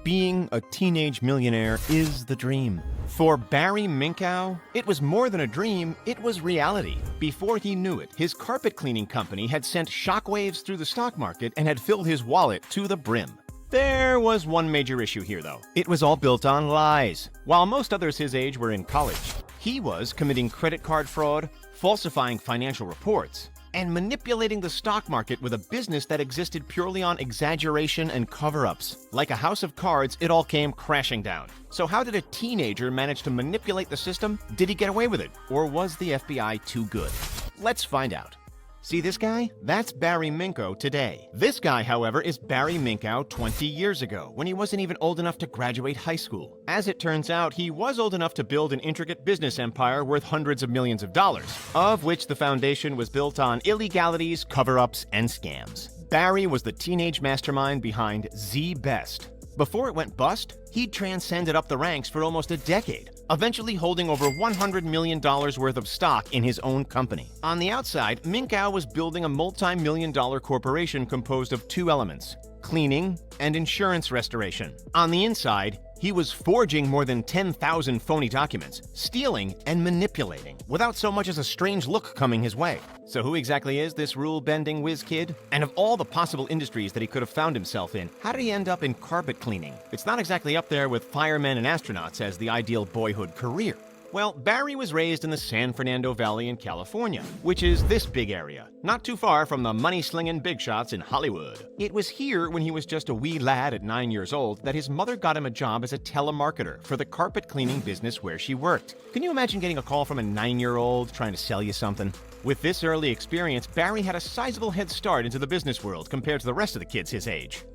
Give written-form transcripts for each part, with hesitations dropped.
being a teenage millionaire is the dream. For Barry Minkow, it was more than a dream, it was reality. Before he knew it, his carpet cleaning company had sent shockwaves through the stock market and had filled his wallet to the brim. There was one major issue here, though. It was all built on lies. While most others his age were in college, he was committing credit card fraud, falsifying financial reports, and manipulating the stock market with a business that existed purely on exaggeration and cover-ups. Like a house of cards, it all came crashing down. So how did a teenager manage to manipulate the system? Did he get away with it? Or was the FBI too good? Let's find out. See this guy? That's Barry Minkow today. This guy, however, is Barry Minkow 20 years ago, when he wasn't even old enough to graduate high school. As it turns out, he was old enough to build an intricate business empire worth hundreds of millions of dollars, of which the foundation was built on illegalities, cover-ups, and scams. Barry was the teenage mastermind behind Z-Best. Before it went bust, he'd transcended up the ranks for almost a decade, eventually holding over $100 million worth of stock in his own company. On the outside, Minkow was building a multi-million-dollar corporation composed of two elements: cleaning and insurance restoration. On the inside, he was forging more than 10,000 phony documents, stealing and manipulating, without so much as a strange look coming his way. So who exactly is this rule-bending whiz kid? And of all the possible industries that he could have found himself in, how did he end up in carpet cleaning? It's not exactly up there with firemen and astronauts as the ideal boyhood career. Well, Barry was raised in the San Fernando Valley in California, which is this big area, not too far from the money-slinging big shots in Hollywood. It was here, when he was just a wee lad at 9 years old, that his mother got him a job as a telemarketer for the carpet cleaning business where she worked. Can you imagine getting a call from a 9-year-old trying to sell you something? With this early experience, Barry had a sizable head start into the business world compared to the rest of the kids his age.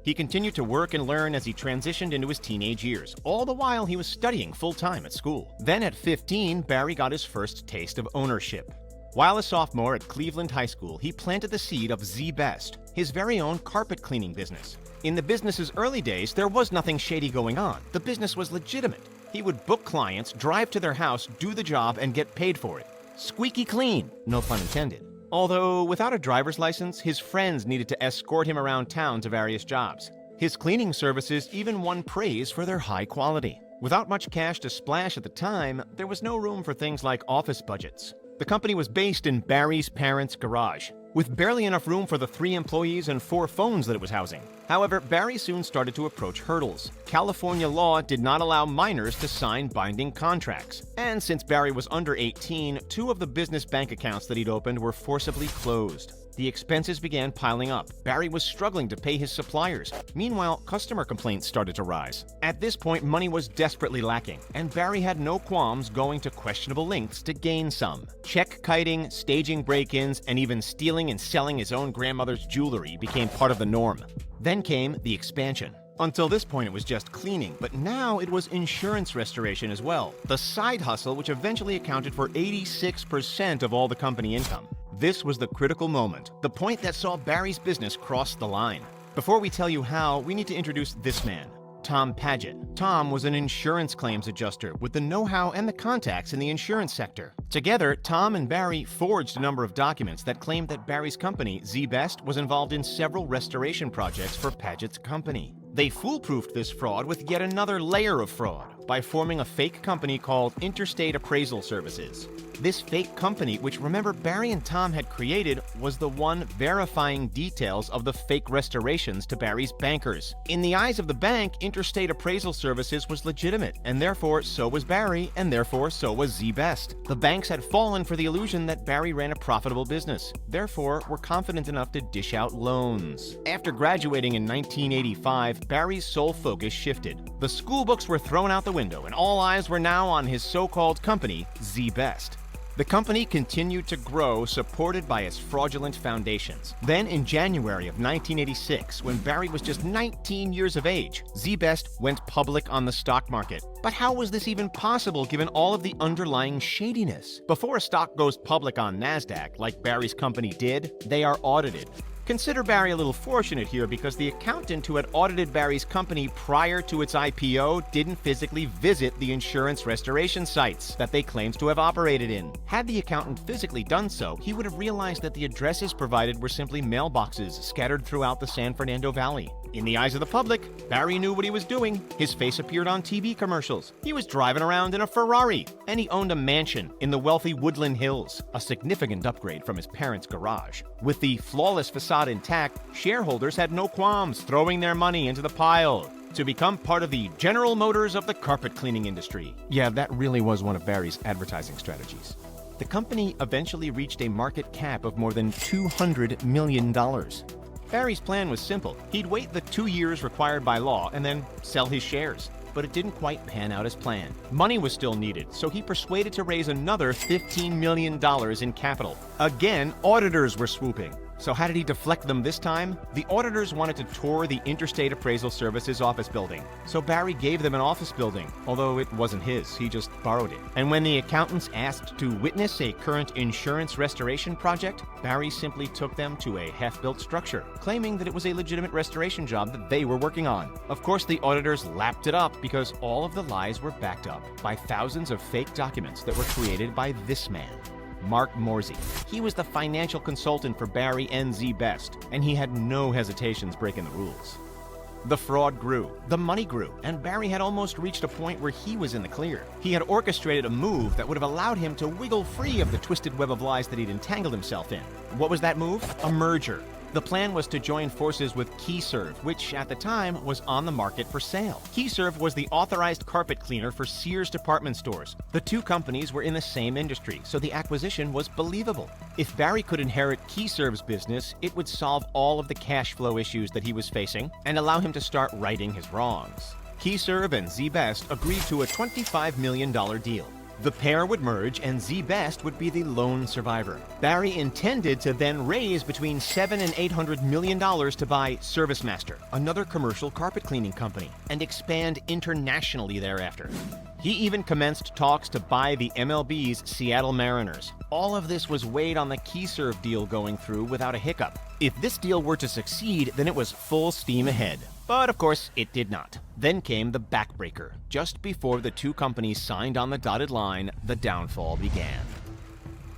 He continued to work and learn as he transitioned into his teenage years. All the while, he was studying full-time at school. Then at 15, Barry got his first taste of ownership. While a sophomore at Cleveland High School, he planted the seed of Z-Best, his very own carpet cleaning business. In the business's early days, there was nothing shady going on. The business was legitimate. He would book clients, drive to their house, do the job, and get paid for it. Squeaky clean, no pun intended. Although, without a driver's license, his friends needed to escort him around town to various jobs. His cleaning services even won praise for their high quality. Without much cash to splash at the time, there was no room for things like office budgets. The company was based in Barry's parents' garage, with barely enough room for the 3 employees and 4 phones that it was housing. However, Barry soon started to approach hurdles. California law did not allow minors to sign binding contracts. And since Barry was under 18, 2 of the business bank accounts that he'd opened were forcibly closed. The expenses began piling up. Barry was struggling to pay his suppliers. Meanwhile, customer complaints started to rise. At this point, money was desperately lacking, and Barry had no qualms going to questionable lengths to gain some. Check kiting, staging break-ins, and even stealing and selling his own grandmother's jewelry became part of the norm. Then came the expansion. Until this point, it was just cleaning, but now it was insurance restoration as well, the side hustle which eventually accounted for 86% of all the company income. This was the critical moment, the point that saw Barry's business cross the line. Before we tell you how, we need to introduce this man, Tom Paget. Tom was an insurance claims adjuster with the know-how and the contacts in the insurance sector. Together, Tom and Barry forged a number of documents that claimed that Barry's company, Z-Best, was involved in several restoration projects for Paget's company. They foolproofed this fraud with yet another layer of fraud by forming a fake company called Interstate Appraisal Services. This fake company, which remember Barry and Tom had created, was the one verifying details of the fake restorations to Barry's bankers. In the eyes of the bank, Interstate Appraisal Services was legitimate, and therefore so was Barry, and therefore so was Z-Best. The banks had fallen for the illusion that Barry ran a profitable business, therefore were confident enough to dish out loans. After graduating in 1985, Barry's sole focus shifted. The school books were thrown out the window, and all eyes were now on his so-called company, Z-Best. The company continued to grow, supported by its fraudulent foundations. Then, in January of 1986, when Barry was just 19 years of age, Z-Best went public on the stock market. But how was this even possible given all of the underlying shadiness? Before a stock goes public on NASDAQ, like Barry's company did, they are audited. Consider Barry a little fortunate here because the accountant who had audited Barry's company prior to its IPO didn't physically visit the insurance restoration sites that they claimed to have operated in. Had the accountant physically done so, he would have realized that the addresses provided were simply mailboxes scattered throughout the San Fernando Valley. In the eyes of the public, Barry knew what he was doing. His face appeared on TV commercials. He was driving around in a Ferrari, and he owned a mansion in the wealthy Woodland Hills, a significant upgrade from his parents' garage. With the flawless facade intact, shareholders had no qualms throwing their money into the pile to become part of the General Motors of the carpet cleaning industry. Yeah, that really was one of Barry's advertising strategies. The company eventually reached a market cap of more than $200 million. Barry's plan was simple. He'd wait the 2 years required by law and then sell his shares. But it didn't quite pan out as planned. Money was still needed, so he persuaded to raise another $15 million in capital. Again, auditors were swooping. So how did he deflect them this time? The auditors wanted to tour the Interstate Appraisal Services office building. So Barry gave them an office building, although it wasn't his, he just borrowed it. And when the accountants asked to witness a current insurance restoration project, Barry simply took them to a half-built structure, claiming that it was a legitimate restoration job that they were working on. Of course, the auditors lapped it up because all of the lies were backed up by thousands of fake documents that were created by this man, Mark Morsey. He was the financial consultant for Barry and Z Best, and he had no hesitations breaking the rules. The fraud grew, the money grew, and Barry had almost reached a point where he was in the clear. He had orchestrated a move that would have allowed him to wiggle free of the twisted web of lies that he'd entangled himself in. What was that move? A merger. The plan was to join forces with KeyServe, which at the time was on the market for sale. KeyServe was the authorized carpet cleaner for Sears department stores. The two companies were in the same industry, so the acquisition was believable. If Barry could inherit KeyServe's business, it would solve all of the cash flow issues that he was facing and allow him to start righting his wrongs. KeyServe and Z Best agreed to a $25 million deal. The pair would merge and Z Best would be the lone survivor. Barry intended to then raise between $700 and $800 million to buy ServiceMaster, another commercial carpet cleaning company, and expand internationally thereafter. He even commenced talks to buy the MLB's Seattle Mariners. All of this was weighed on the KeyServe deal going through without a hiccup. If this deal were to succeed, then it was full steam ahead. But of course, it did not. Then came the backbreaker. Just before the two companies signed on the dotted line, the downfall began.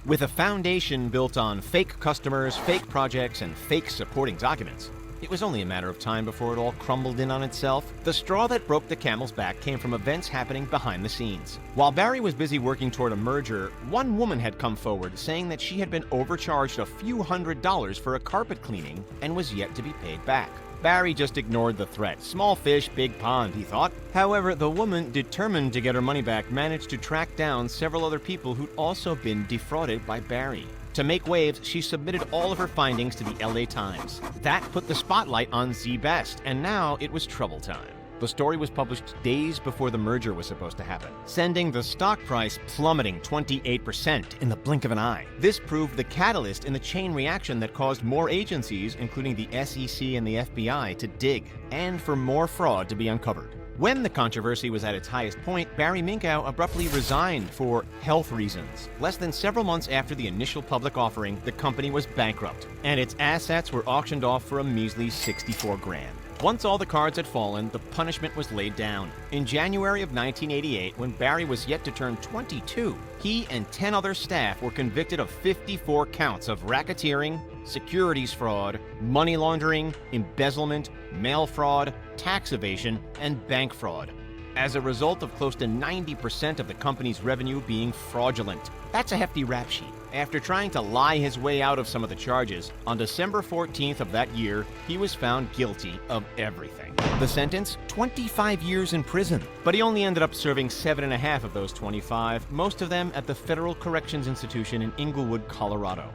With a foundation built on fake customers, fake projects, and fake supporting documents, it was only a matter of time before it all crumbled in on itself. The straw that broke the camel's back came from events happening behind the scenes. While Barry was busy working toward a merger, one woman had come forward saying that she had been overcharged a few $100s for a carpet cleaning and was yet to be paid back. Barry just ignored the threat. Small fish, big pond, he thought. However, the woman, determined to get her money back, managed to track down several other people who'd also been defrauded by Barry. To make waves, she submitted all of her findings to the LA Times. That put the spotlight on Z Best, and now it was trouble time. The story was published days before the merger was supposed to happen, sending the stock price plummeting 28% in the blink of an eye. This proved the catalyst in the chain reaction that caused more agencies, including the SEC and the FBI, to dig, and for more fraud to be uncovered. When the controversy was at its highest point, Barry Minkow abruptly resigned for health reasons. Less than several months after the initial public offering, the company was bankrupt, and its assets were auctioned off for a measly $64,000. Once all the cards had fallen, the punishment was laid down. In January of 1988, when Barry was yet to turn 22, he and 10 other staff were convicted of 54 counts of racketeering, securities fraud, money laundering, embezzlement, mail fraud, tax evasion, and bank fraud, as a result of close to 90% of the company's revenue being fraudulent. That's a hefty rap sheet. After trying to lie his way out of some of the charges, on December 14th of that year, he was found guilty of everything. The sentence? 25 years in prison. But he only ended up serving 7.5 of those 25, most of them at the Federal Corrections Institution in Inglewood, Colorado.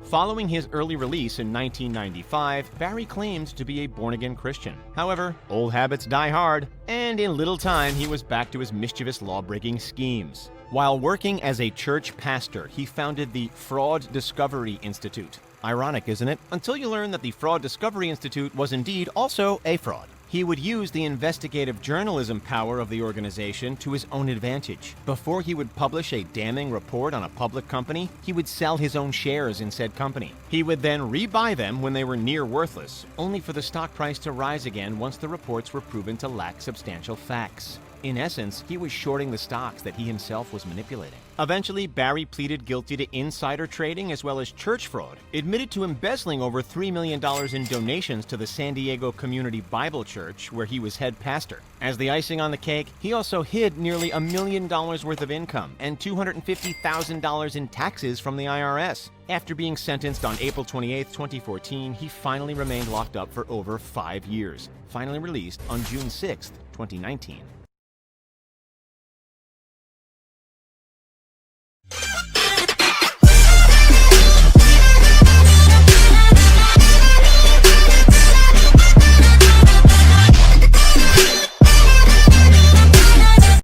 Following his early release in 1995, Barry claimed to be a born-again Christian. However, old habits die hard, and in little time he was back to his mischievous law-breaking schemes. While working as a church pastor, he founded the Fraud Discovery Institute, Ironic, isn't it? Until you learn that the Fraud Discovery Institute was indeed also a fraud. He would use the investigative journalism power of the organization to his own advantage. Before he would publish a damning report on a public company, he would sell his own shares in said company. He would then rebuy them when they were near worthless, only for the stock price to rise again once the reports were proven to lack substantial facts. In essence, he was shorting the stocks that he himself was manipulating. Eventually, Barry pleaded guilty to insider trading as well as church fraud, admitted to embezzling over $3 million in donations to the San Diego Community Bible Church, where he was head pastor. As the icing on the cake, he also hid nearly $1 million worth of income and $250,000 in taxes from the IRS. After being sentenced on April 28, 2014, he finally remained locked up for over 5 years, finally released on June 6, 2019.